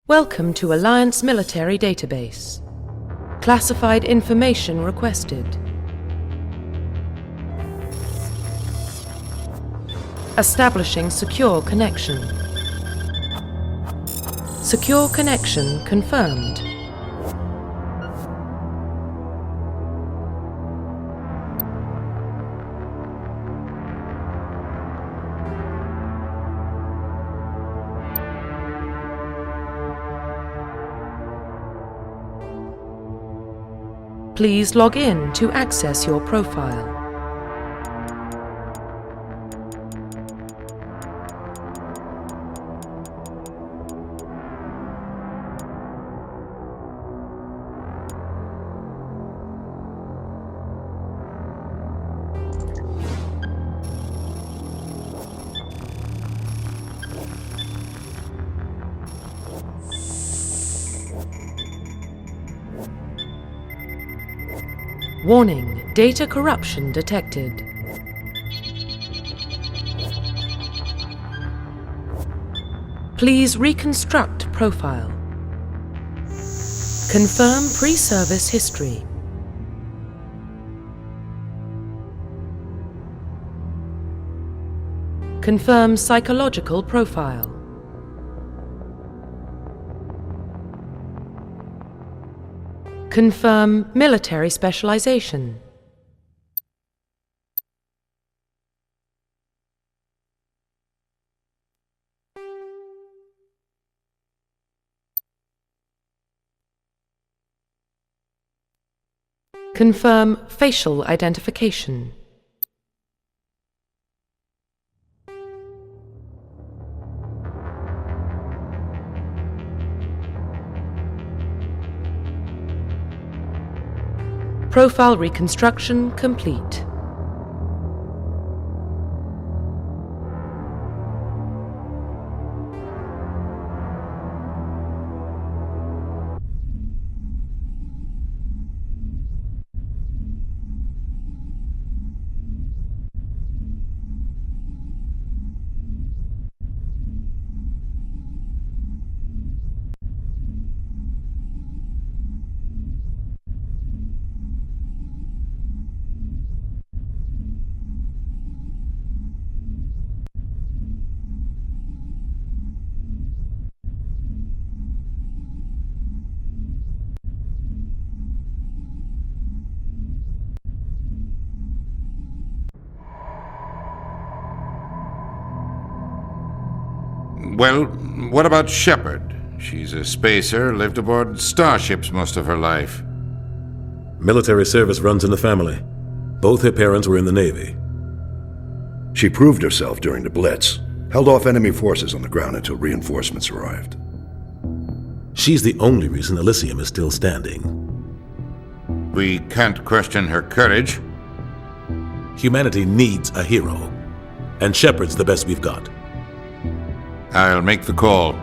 Welcome to Alliance Military Database. Classified information requested. Establishing secure connection. Secure connection confirmed. Please log in to access your profile. Warning, data corruption detected. Please reconstruct profile. Confirm pre-service history. Confirm psychological profile. Confirm military specialization. Confirm facial identification. Profile reconstruction complete. Well, what about Shepard? She's a spacer, lived aboard starships most of her life. Military service runs in the family. Both her parents were in the Navy. She proved herself during the Blitz, held off enemy forces on the ground until reinforcements arrived. She's the only reason Elysium is still standing. We can't question her courage. Humanity needs a hero, and Shepard's the best we've got. I'll make the call.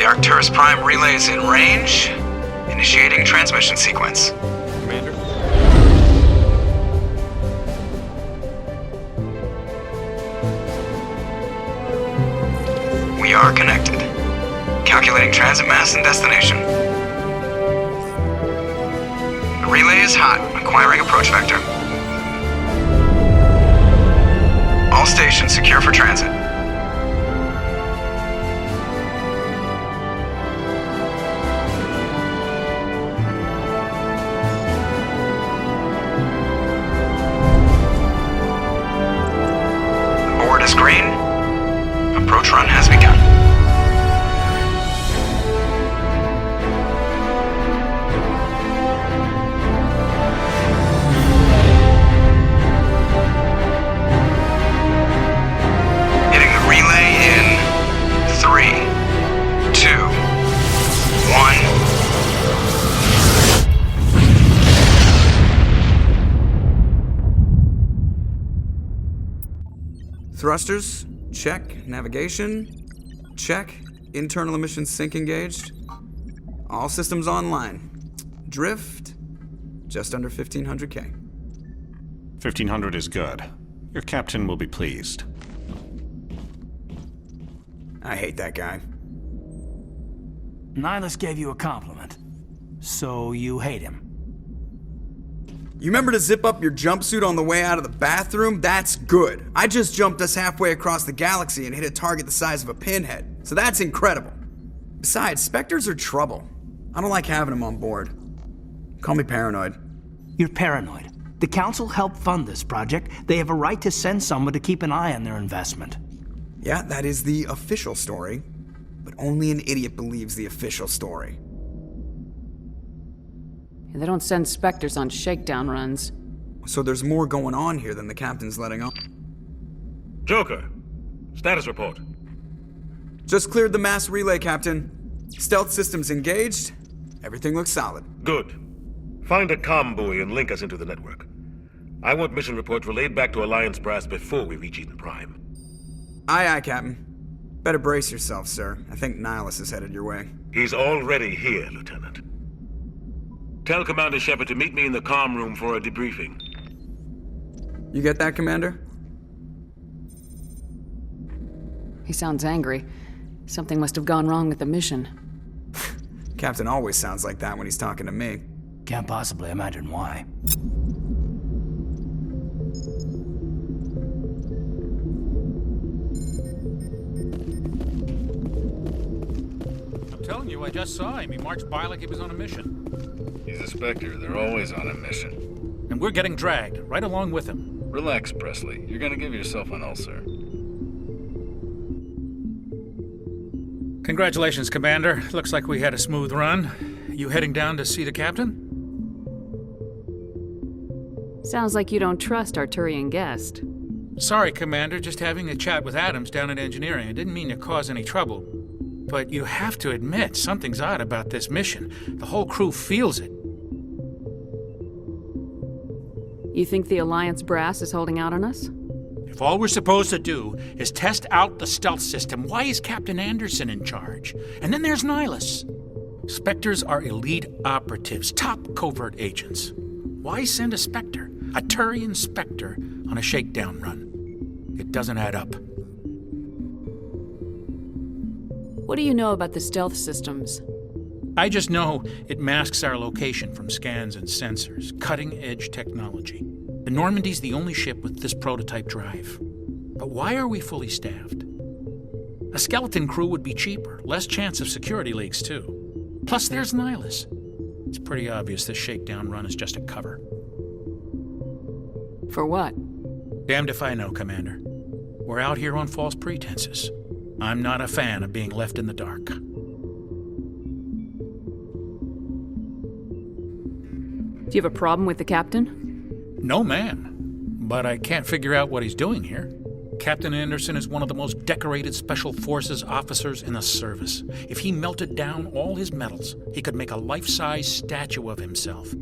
Arcturus Prime relays in range. Initiating transmission sequence. Commander. We are connected. Calculating transit mass and destination. The relay is hot. Acquiring approach vector. All stations secure for transit. Green. Approach run has begun. Thrusters, check. Navigation, check. Internal emissions sync engaged. All systems online. Drift, just under 1,500K. 1,500 is good. Your captain will be pleased. I hate that guy. Nihilus gave you a compliment. So you hate him. You remember to zip up your jumpsuit on the way out of the bathroom? That's good. I just jumped us halfway across the galaxy and hit a target the size of a pinhead. So that's incredible. Besides, Spectres are trouble. I don't like having them on board. Call me paranoid. You're paranoid. The Council helped fund this project. They have a right to send someone to keep an eye on their investment. Yeah, that is the official story. But only an idiot believes the official story. They don't send Spectres on shakedown runs. So there's more going on here than the captain's letting on. Joker, status report. Just cleared the mass relay, Captain. Stealth systems engaged. Everything looks solid. Good. Find a comm buoy and link us into the network. I want mission reports relayed back to Alliance brass before we reach Eden Prime. Aye, aye, Captain. Better brace yourself, sir. I think Nihilus is headed your way. He's already here, Lieutenant. Tell Commander Shepard to meet me in the comm room for a debriefing. You get that, Commander? He sounds angry. Something must have gone wrong with the mission. Captain always sounds like that when he's talking to me. Can't possibly imagine why. I'm telling you, I just saw him. He marched by like he was on a mission. He's a Spectre. They're always on a mission. And we're getting dragged, right along with him. Relax, Presley. You're gonna give yourself an ulcer. Congratulations, Commander. Looks like we had a smooth run. You heading down to see the captain? Sounds like you don't trust our Turian guest. Sorry, Commander. Just having a chat with Adams down at engineering. I didn't mean to cause any trouble. But you have to admit, something's odd about this mission. The whole crew feels it. You think the Alliance brass is holding out on us? If all we're supposed to do is test out the stealth system, why is Captain Anderson in charge? And then there's Nihilus. Spectres are elite operatives, top covert agents. Why send a Spectre, a Turian Spectre, on a shakedown run? It doesn't add up. What do you know about the stealth systems? I just know it masks our location from scans and sensors. Cutting-edge technology. The Normandy's the only ship with this prototype drive. But why are we fully staffed? A skeleton crew would be cheaper, less chance of security leaks, too. Plus, there's Nihilus. It's pretty obvious this shakedown run is just a cover. For what? Damned if I know, Commander. We're out here on false pretenses. I'm not a fan of being left in the dark. Do you have a problem with the captain? No, ma'am. But I can't figure out what he's doing here. Captain Anderson is one of the most decorated Special Forces officers in the service. If he melted down all his medals, he could make a life-size statue of himself.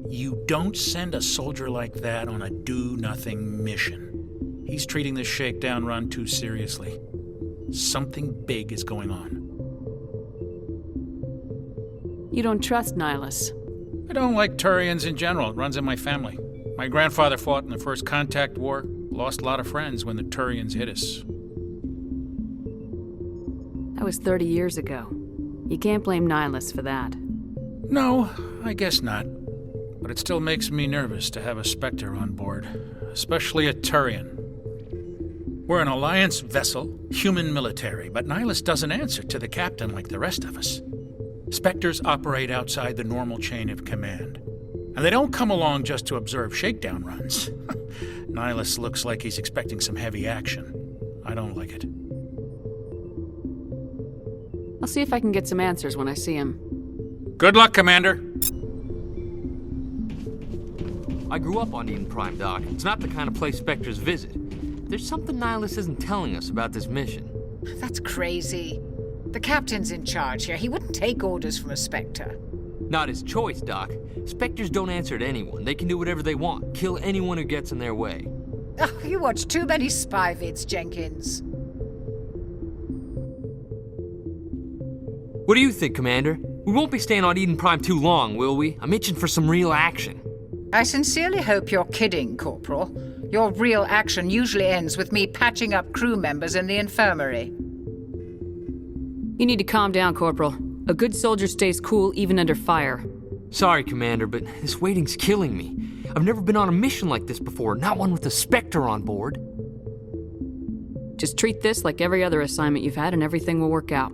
You don't send a soldier like that on a do-nothing mission. He's treating this shakedown run too seriously. Something big is going on. You don't trust Nihilus. I don't like Turians in general. It runs in my family. My grandfather fought in the First Contact War, lost a lot of friends when the Turians hit us. That was 30 years ago. You can't blame Nihilus for that. No, I guess not. But it still makes me nervous to have a Spectre on board, especially a Turian. We're an Alliance vessel, human military, but Nihilus doesn't answer to the captain like the rest of us. Spectres operate outside the normal chain of command. And they don't come along just to observe shakedown runs. Nihilus looks like he's expecting some heavy action. I don't like it. I'll see if I can get some answers when I see him. Good luck, Commander. I grew up on Eden Prime, Doc. It's not the kind of place Spectres visit. There's something Nihilus isn't telling us about this mission. That's crazy. The captain's in charge here. He wouldn't take orders from a Spectre. Not his choice, Doc. Spectres don't answer to anyone. They can do whatever they want. Kill anyone who gets in their way. Oh, you watch too many spy vids, Jenkins. What do you think, Commander? We won't be staying on Eden Prime too long, will we? I'm itching for some real action. I sincerely hope you're kidding, Corporal. Your real action usually ends with me patching up crew members in the infirmary. You need to calm down, Corporal. A good soldier stays cool even under fire. Sorry, Commander, but this waiting's killing me. I've never been on a mission like this before, not one with a Spectre on board. Just treat this like every other assignment you've had and everything will work out.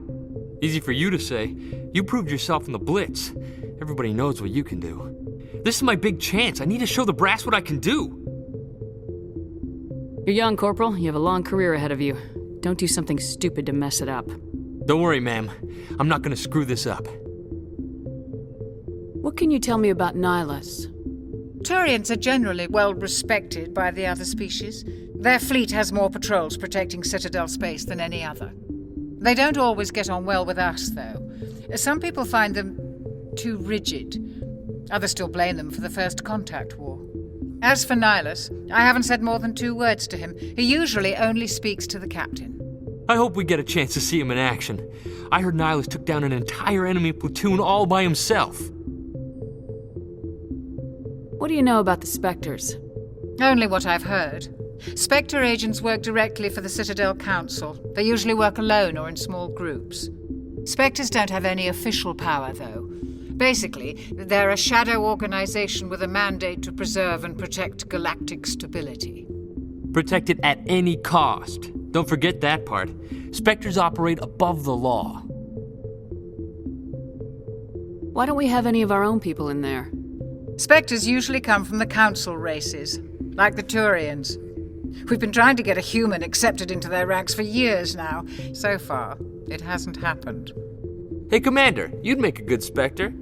Easy for you to say. You proved yourself in the Blitz. Everybody knows what you can do. This is my big chance. I need to show the brass what I can do. You're young, Corporal. You have a long career ahead of you. Don't do something stupid to mess it up. Don't worry, ma'am. I'm not gonna screw this up. What can you tell me about Nihilus? Turians are generally well respected by the other species. Their fleet has more patrols protecting Citadel space than any other. They don't always get on well with us, though. Some people find them too rigid. Others still blame them for the First Contact War. As for Nihilus, I haven't said more than 2 words to him. He usually only speaks to the captain. I hope we get a chance to see him in action. I heard Nihilus took down an entire enemy platoon all by himself. What do you know about the Spectres? Only what I've heard. Spectre agents work directly for the Citadel Council. They usually work alone or in small groups. Spectres don't have any official power, though. Basically, they're a shadow organization with a mandate to preserve and protect galactic stability. Protect it at any cost. Don't forget that part. Spectres operate above the law. Why don't we have any of our own people in there? Spectres usually come from the Council races, like the Turians. We've been trying to get a human accepted into their ranks for years now. So far, it hasn't happened. Hey, Commander, you'd make a good Spectre.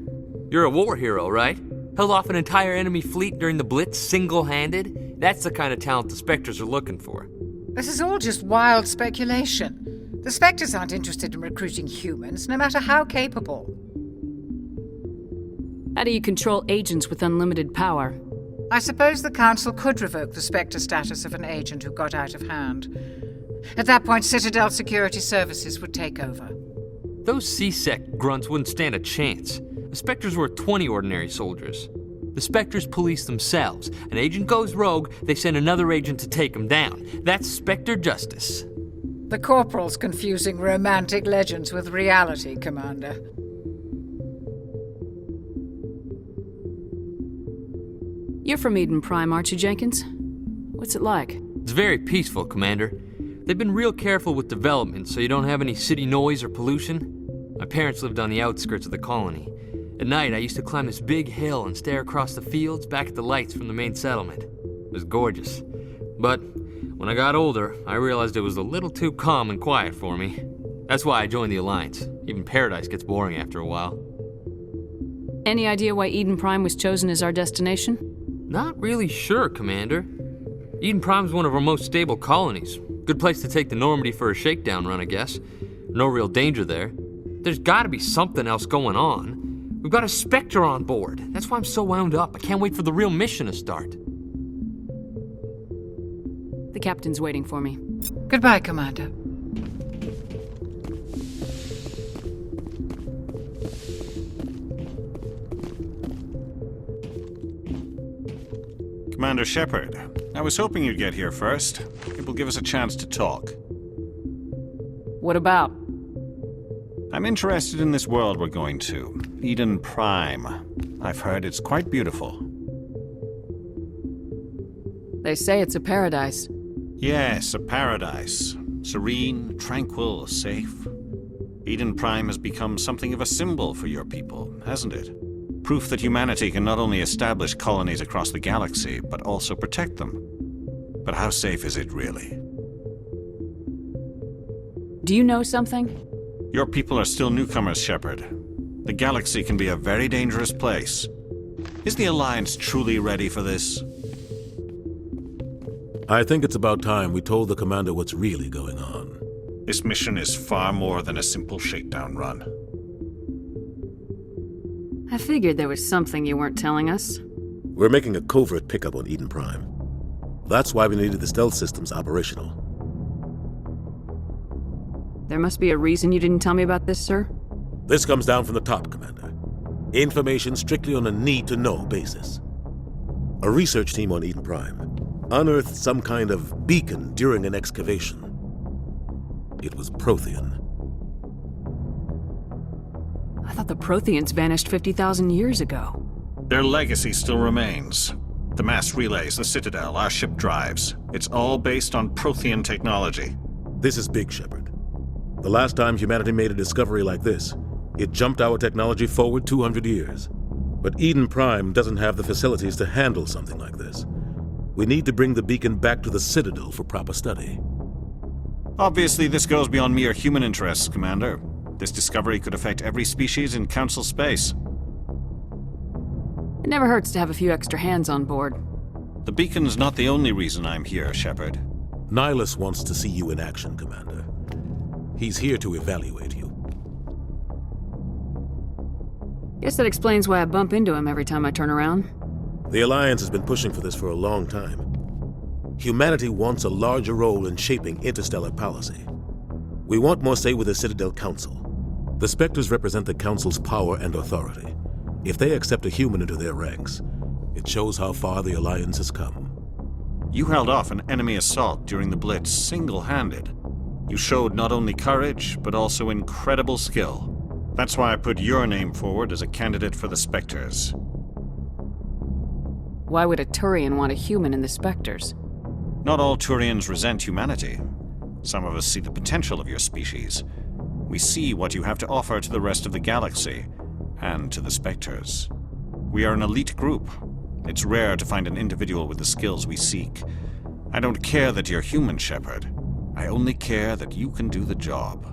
You're a war hero, right? Held off an entire enemy fleet during the Blitz single-handed? That's the kind of talent the Spectres are looking for. This is all just wild speculation. The Spectres aren't interested in recruiting humans, no matter how capable. How do you control agents with unlimited power? I suppose the Council could revoke the Spectre status of an agent who got out of hand. At that point, Citadel Security Services would take over. Those C-Sec grunts wouldn't stand a chance. The Spectres were 20 ordinary soldiers. The Spectres police themselves. An agent goes rogue, they send another agent to take him down. That's Spectre justice. The Corporal's confusing romantic legends with reality, Commander. You're from Eden Prime, aren't you, Jenkins? What's it like? It's very peaceful, Commander. They've been real careful with development, so you don't have any city noise or pollution. My parents lived on the outskirts of the colony. At night, I used to climb this big hill and stare across the fields back at the lights from the main settlement. It was gorgeous. But when I got older, I realized it was a little too calm and quiet for me. That's why I joined the Alliance. Even Paradise gets boring after a while. Any idea why Eden Prime was chosen as our destination? Not really sure, Commander. Eden Prime's one of our most stable colonies. Good place to take the Normandy for a shakedown run, I guess. No real danger there. There's gotta be something else going on. We've got a Spectre on board. That's why I'm so wound up. I can't wait for the real mission to start. The captain's waiting for me. Goodbye, Commander. Commander Shepard, I was hoping you'd get here first. It will give us a chance to talk. What about? I'm interested in this world we're going to, Eden Prime. I've heard it's quite beautiful. They say it's a paradise. Yes, a paradise. Serene, tranquil, safe. Eden Prime has become something of a symbol for your people, hasn't it? Proof that humanity can not only establish colonies across the galaxy, but also protect them. But how safe is it really? Do you know something? Your people are still newcomers, Shepard. The galaxy can be a very dangerous place. Is the Alliance truly ready for this? I think it's about time we told the Commander what's really going on. This mission is far more than a simple shakedown run. I figured there was something you weren't telling us. We're making a covert pickup on Eden Prime. That's why we needed the stealth systems operational. There must be a reason you didn't tell me about this, sir? This comes down from the top, Commander. Information strictly on a need-to-know basis. A research team on Eden Prime unearthed some kind of beacon during an excavation. It was Prothean. I thought the Protheans vanished 50,000 years ago. Their legacy still remains. The mass relays, the Citadel, our ship drives. It's all based on Prothean technology. This is big, Shepard. The last time humanity made a discovery like this, it jumped our technology forward 200 years. But Eden Prime doesn't have the facilities to handle something like this. We need to bring the beacon back to the Citadel for proper study. Obviously, this goes beyond mere human interests, Commander. This discovery could affect every species in Council space. It never hurts to have a few extra hands on board. The beacon's not the only reason I'm here, Shepard. Nihilus wants to see you in action, Commander. He's here to evaluate you. Guess that explains why I bump into him every time I turn around. The Alliance has been pushing for this for a long time. Humanity wants a larger role in shaping interstellar policy. We want more say with the Citadel Council. The Spectres represent the Council's power and authority. If they accept a human into their ranks, it shows how far the Alliance has come. You held off an enemy assault during the Blitz single-handed. You showed not only courage, but also incredible skill. That's why I put your name forward as a candidate for the Spectres. Why would a Turian want a human in the Spectres? Not all Turians resent humanity. Some of us see the potential of your species. We see what you have to offer to the rest of the galaxy, and to the Spectres. We are an elite group. It's rare to find an individual with the skills we seek. I don't care that you're human, Shepard. I only care that you can do the job.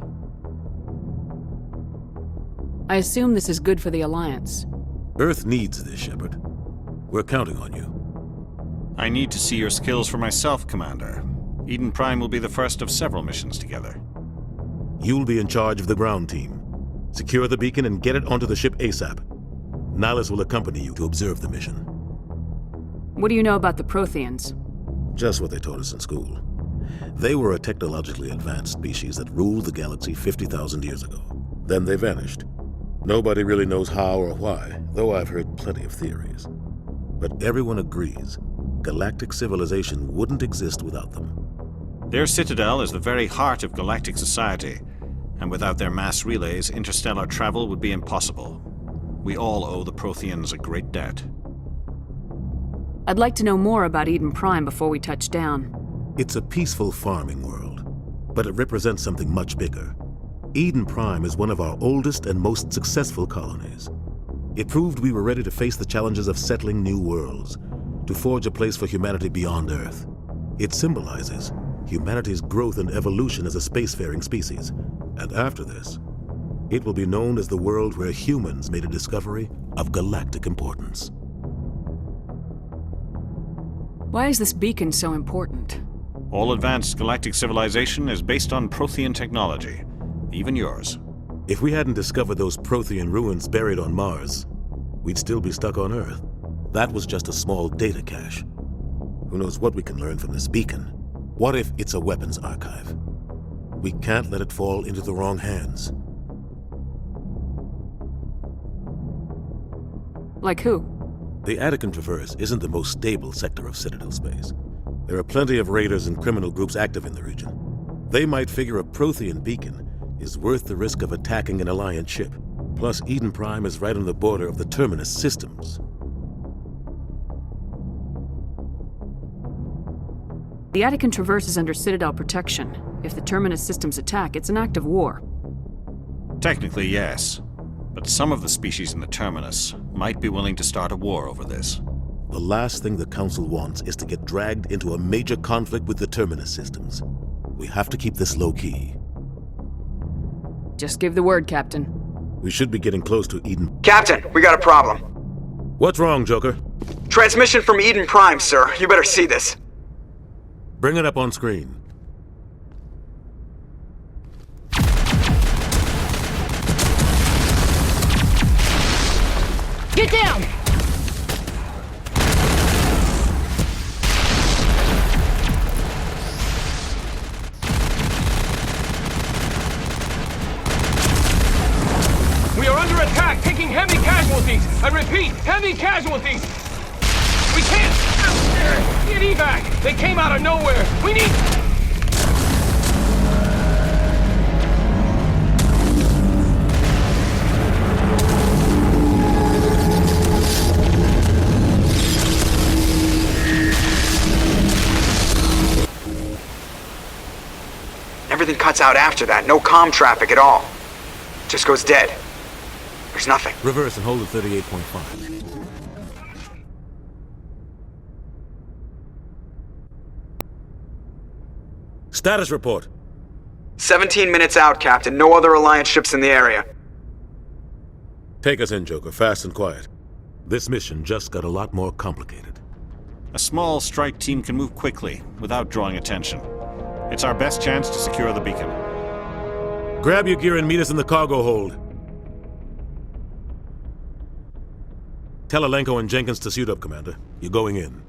I assume this is good for the Alliance. Earth needs this, Shepard. We're counting on you. I need to see your skills for myself, Commander. Eden Prime will be the first of several missions together. You'll be in charge of the ground team. Secure the beacon and get it onto the ship ASAP. Nihilus will accompany you to observe the mission. What do you know about the Protheans? Just what they taught us in school. They were a technologically advanced species that ruled the galaxy 50,000 years ago. Then they vanished. Nobody really knows how or why, though I've heard plenty of theories. But everyone agrees galactic civilization wouldn't exist without them. Their citadel is the very heart of galactic society, and without their mass relays, interstellar travel would be impossible. We all owe the Protheans a great debt. I'd like to know more about Eden Prime before we touch down. It's a peaceful farming world, but it represents something much bigger. Eden Prime is one of our oldest and most successful colonies. It proved we were ready to face the challenges of settling new worlds, to forge a place for humanity beyond Earth. It symbolizes humanity's growth and evolution as a spacefaring species. And after this, it will be known as the world where humans made a discovery of galactic importance. Why is this beacon so important? All advanced galactic civilization is based on Prothean technology, even yours. If we hadn't discovered those Prothean ruins buried on Mars, we'd still be stuck on Earth. That was just a small data cache. Who knows what we can learn from this beacon? What if it's a weapons archive? We can't let it fall into the wrong hands. Like who? The Attican Traverse isn't the most stable sector of Citadel space. There are plenty of raiders and criminal groups active in the region. They might figure a Prothean beacon is worth the risk of attacking an Alliance ship. Plus, Eden Prime is right on the border of the Terminus systems. The Attican Traverse is under Citadel protection. If the Terminus systems attack, it's an act of war. Technically, yes. But some of the species in the Terminus might be willing to start a war over this. The last thing the Council wants is to get dragged into a major conflict with the Terminus systems. We have to keep this low-key. Just give the word, Captain. We should be getting close to Eden. Captain, we got a problem. What's wrong, Joker? Transmission from Eden Prime, sir. You better see this. Bring it up on screen. Get down! casualties! I repeat, heavy casualties! We can't get evac! They came out of nowhere! We need... Everything cuts out after that. No comm traffic at all. Just goes dead. There's nothing. Reverse and hold at 38.5. Status report. 17 minutes out, Captain. No other Alliance ships in the area. Take us in, Joker. Fast and quiet. This mission just got a lot more complicated. A small strike team can move quickly, without drawing attention. It's our best chance to secure the beacon. Grab your gear and meet us in the cargo hold. Tell Alenko and Jenkins to suit up, Commander. You're going in.